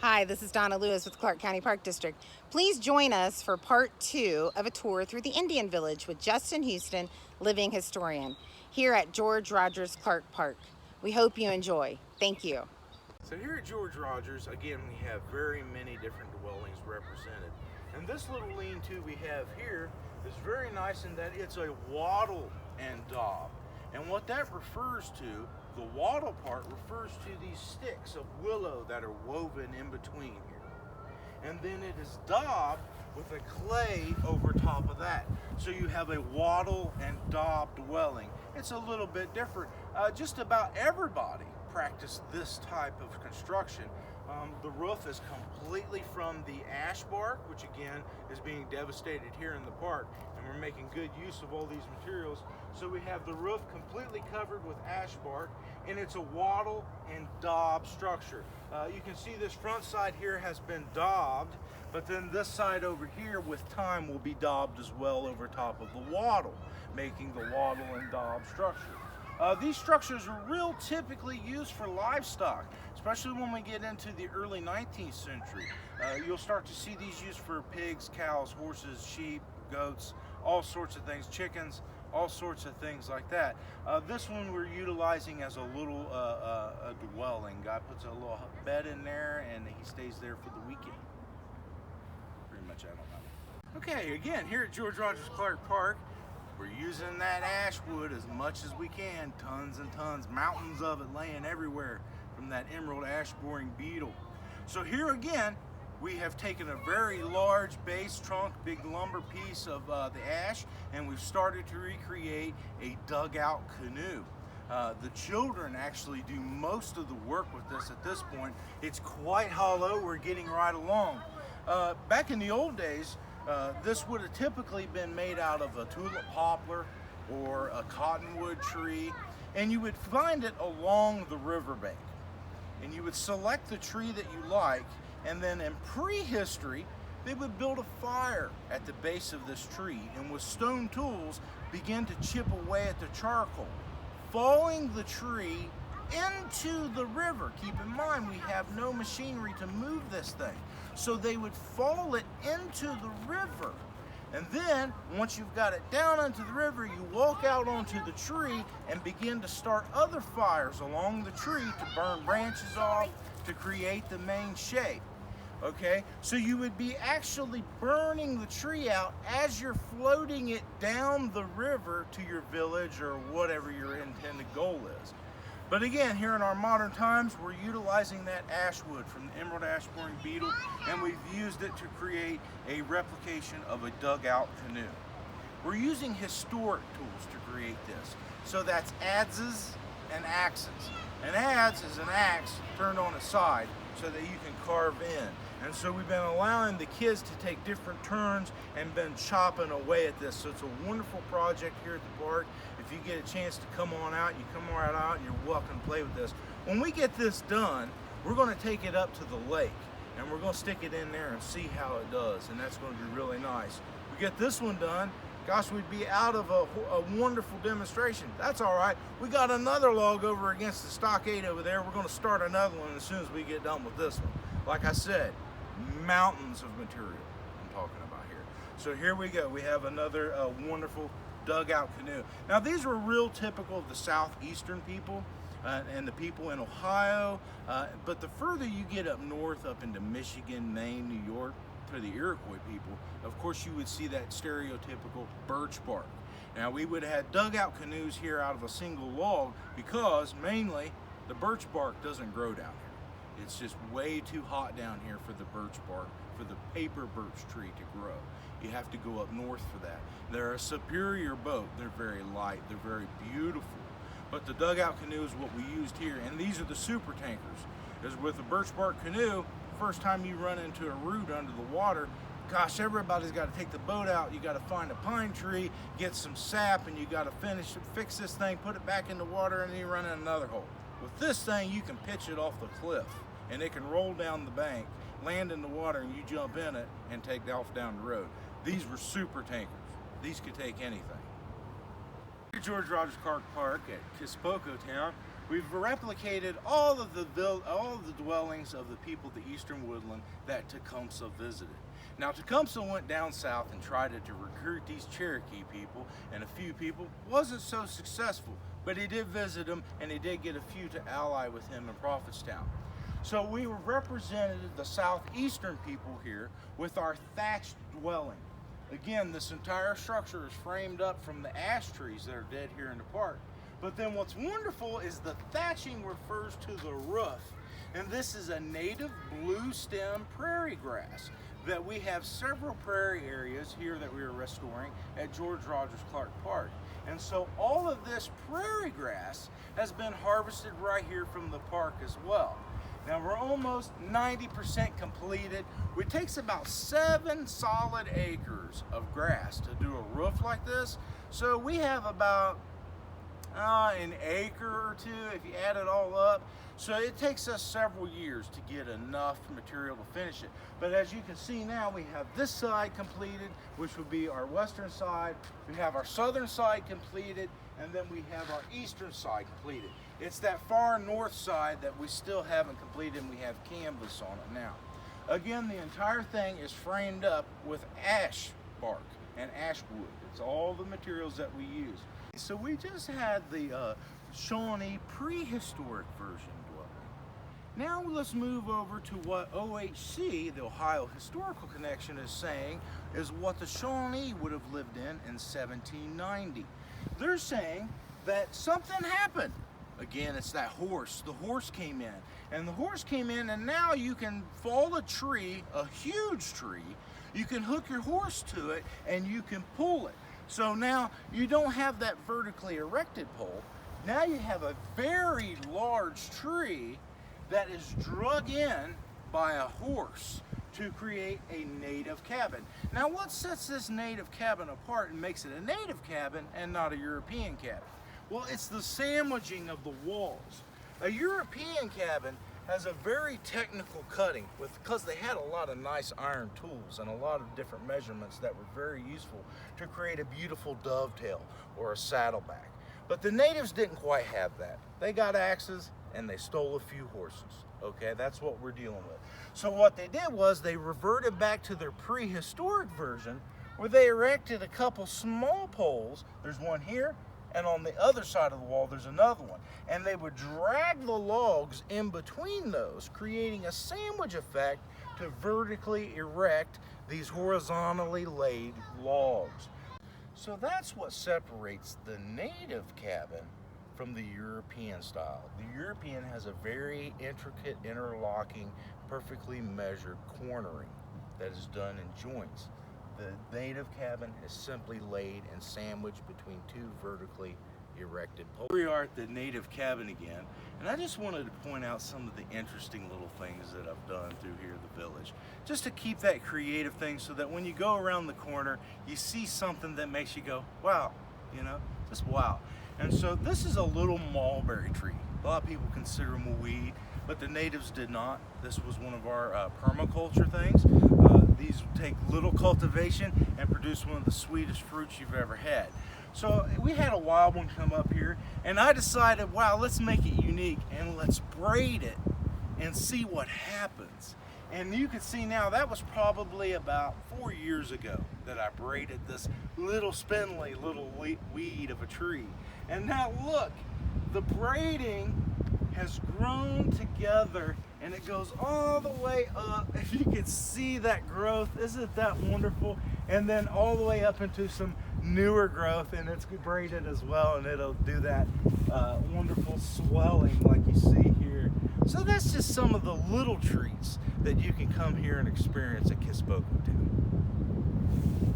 Hi, this is Donna Lewis with Clark County Park District. Please join us for part 2 of a tour through the Indian Village with Justin Houston, living historian, here at George Rogers Clark Park. We hope you enjoy. Thank you. So here at George Rogers, again, we have very many different dwellings represented. And this little lean-to we have here is very nice in that it's a wattle and daub. And what that refers to, the wattle part refers to these sticks of willow that are woven in between here. And then it is daubed with a clay over top of that. So you have a wattle and daub dwelling. It's a little bit different. Just about everybody practice this type of construction. The roof is completely from the ash bark, which again is being devastated here in the park, and we're making good use of all these materials. So we have the roof completely covered with ash bark, and it's a wattle and daub structure. You can see this front side here has been daubed, but then this side over here with time will be daubed as well over top of the wattle, making the wattle and daub structure. These structures are real typically used for livestock, especially when we get into the early 19th century. You'll start to see these used for pigs, cows, horses, sheep, goats, all sorts of things, chickens, all sorts of things like that. This one we're utilizing as a little a dwelling. Guy puts a little bed in there and he stays there for the weekend. Pretty much, I don't know. Okay, again, here at George Rogers Clark Park, we're using that ash wood as much as we can, tons and tons, mountains of it laying everywhere from that emerald ash boring beetle. So here again, we have taken a very large base trunk, big lumber piece of the ash, and we've started to recreate a dugout canoe. The children actually do most of the work with this at this point. It's quite hollow, we're getting right along. Back in the old days, this would have typically been made out of a tulip poplar or a cottonwood tree, and you would find it along the riverbank. And you would select the tree that you like, and then in prehistory, they would build a fire at the base of this tree, and with stone tools, begin to chip away at the charcoal, falling the tree into the river. Keep in mind, we have no machinery to move this thing. So they would fall it into the river. And then, once you've got it down into the river, you walk out onto the tree and begin to start other fires along the tree to burn branches off, to create the main shape. Okay, so you would be actually burning the tree out as you're floating it down the river to your village or whatever your intended goal is. But again, here in our modern times, we're utilizing that ash wood from the emerald ash boring beetle, and we've used it to create a replication of a dugout canoe. We're using historic tools to create this. So that's adzes and axes. An adze is an axe turned on its side so that you can carve in. And so we've been allowing the kids to take different turns and been chopping away at this. So it's a wonderful project here at the park. If you get a chance to come on out, you come right out and you're welcome to play with this. When we get this done, we're going to take it up to the lake and we're going to stick it in there and see how it does. And that's going to be really nice. We get this one done, gosh, we'd be out of a wonderful demonstration. That's all right. We got another log over against the stockade over there. We're going to start another one as soon as we get done with this one. Like I said, mountains of material I'm talking about here. So here we go. We have another wonderful dugout canoe. Now these were real typical of the southeastern people and the people in Ohio, but the further you get up north, up into Michigan, Maine, New York, to the Iroquois people, of course you would see that stereotypical birch bark. Now we would have had dugout canoes here out of a single log because mainly the birch bark doesn't grow down here. It's just way too hot down here for the birch bark, for the paper birch tree to grow. You have to go up north for that. They're a superior boat. They're very light. They're very beautiful. But the dugout canoe is what we used here, and these are the super tankers. Because with a birch bark canoe, first time you run into a root under the water, gosh, everybody's got to take the boat out. You got to find a pine tree, get some sap, and you got to fix this thing, put it back in the water, and then you run in another hole. With this thing, you can pitch it off the cliff, and it can roll down the bank, land in the water, and you jump in it and take off down the road. These were super tankers. These could take anything. George Rogers Clark Park at Kispoko Town. we've replicated all of the dwellings of the people of the Eastern Woodland that Tecumseh visited. Now, Tecumseh went down south and tried to recruit these Cherokee people, and a few people. Wasn't so successful, but he did visit them, and he did get a few to ally with him in Prophetstown. So we represented the southeastern people here with our thatched dwelling. Again, this entire structure is framed up from the ash trees that are dead here in the park. But then what's wonderful is the thatching refers to the roof. And this is a native blue stem prairie grass that we have several prairie areas here that we are restoring at George Rogers Clark Park. And so all of this prairie grass has been harvested right here from the park as well. Now we're almost 90% completed. It takes about 7 solid acres of grass to do a roof like this. So we have about an acre or two if you add it all up. So it takes us several years to get enough material to finish it. But as you can see now, we have this side completed, which would be our western side. We have our southern side completed, and then we have our eastern side completed. It's that far north side that we still haven't completed, and we have canvas on it now. Again, the entire thing is framed up with ash bark and ash wood. It's all the materials that we use. So we just had the Shawnee prehistoric version dwelling. Now let's move over to what OHC, the Ohio Historical Connection, is saying is what the Shawnee would have lived in 1790. They're saying that something happened. Again, it's that horse. The horse came in. And the horse came in, and now you can fall a tree, a huge tree. You can hook your horse to it, and you can pull it. So now you don't have that vertically erected pole. Now you have a very large tree that is drug in by a horse to create a native cabin. Now what sets this native cabin apart and makes it a native cabin and not a European cabin? Well, it's the sandwiching of the walls. A European cabin has a very technical cutting because they had a lot of nice iron tools and a lot of different measurements that were very useful to create a beautiful dovetail or a saddleback. But the natives didn't quite have that. They got axes and they stole a few horses. Okay, that's what we're dealing with. So what they did was they reverted back to their prehistoric version where they erected a couple small poles. There's one here, and on the other side of the wall there's another one. And they would drag the logs in between those, creating a sandwich effect to vertically erect these horizontally laid logs. So that's what separates the native cabin from the European style. The European has a very intricate interlocking, perfectly measured cornering that is done in joints. The native cabin is simply laid and sandwiched between two vertically erected poles. Here we are at the native cabin again, and I just wanted to point out some of the interesting little things that I've done through here at the village, just to keep that creative thing so that when you go around the corner, you see something that makes you go, wow, you know, just wow. And so this is a little mulberry tree. A lot of people consider them a weed, but the natives did not. This was one of our permaculture things. These take little cultivation and produce one of the sweetest fruits you've ever had. So we had a wild one come up here, and I decided, wow, let's make it unique and let's braid it and see what happens. And you can see now that was probably about 4 years ago that I braided this little spindly little weed of a tree. And now look, the braiding has grown together and it goes all the way up. If you can see that growth, isn't that wonderful? And then all the way up into some newer growth, and it's braided as well, and it'll do that wonderful swelling like you see here. So that's just some of the little treats that you can come here and experience at Kispoco Town.